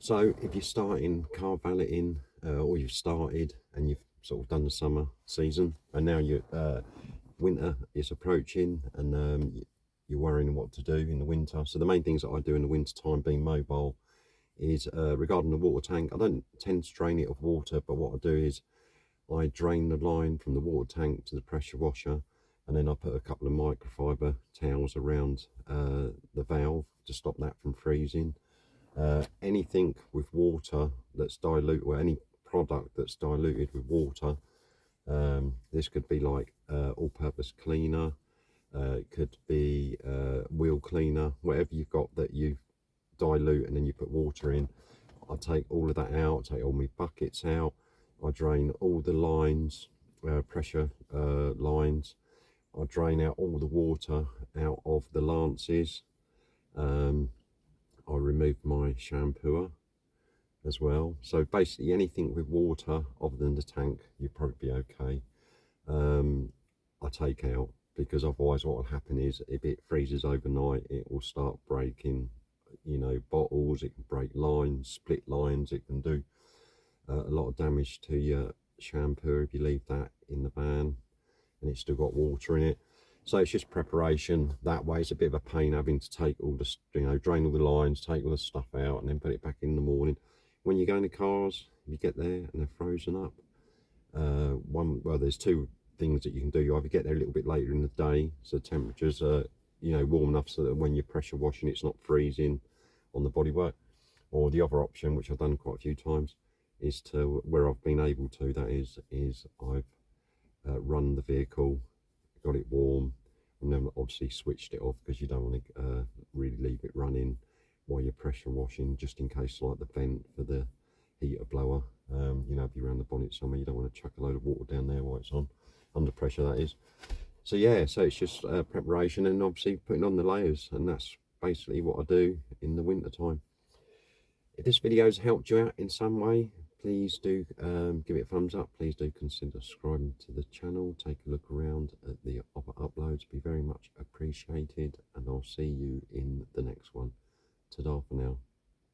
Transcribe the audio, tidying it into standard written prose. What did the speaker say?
So if you're starting car valeting, or you've started and you've sort of done the summer season, and now you winter is approaching, and you're worrying what to do in the winter. So the main things that I do in the winter time, being mobile, is regarding the water tank. I don't tend to drain it of water, but what I do is I drain the line from the water tank to the pressure washer, and then I put a couple of microfiber towels around the valve to stop that from freezing. Anything with water that's diluted, or any product that's diluted with water, this could be like all-purpose cleaner, it could be wheel cleaner, whatever you've got that you dilute and then you put water in. I take all of that out, take all my buckets out, I drain all the lines, pressure lines, I drain out all the water out of the lances. I remove my shampooer as well. So basically anything with water other than the tank, you'd probably be okay. I take out, because otherwise what will happen is if it freezes overnight, it will start breaking, you know, bottles, it can break lines, split lines, it can do a lot of damage to your shampoo if you leave that in the van and it's still got water in it. So it's just preparation that way. It's a bit of a pain having to take all the, you know, drain all the lines, take all the stuff out and then put it back in the morning. When you go in the cars, you get there and they're frozen up. Well, there's two things that you can do. You either get there a little bit later in the day, so the temperatures are, you know, warm enough so that when you're pressure washing, it's not freezing on the bodywork. Or the other option, which I've done quite a few times, is to, where I've been able to, that is I've run the vehicle, got it warm, and then obviously switched it off, because you don't want to really leave it running while you're pressure washing, just in case like the vent for the heater blower, you know, if you're around the bonnet somewhere, you don't want to chuck a load of water down there while it's on, under pressure that is. So yeah, so it's just preparation and obviously putting on the layers, and that's basically what I do in the winter time. If this video has helped you out in some way, please do give it a thumbs up. Please do consider subscribing to the channel. Take a look around at the other uploads. Be very much appreciated, and I'll see you in the next one. Ta-da for now.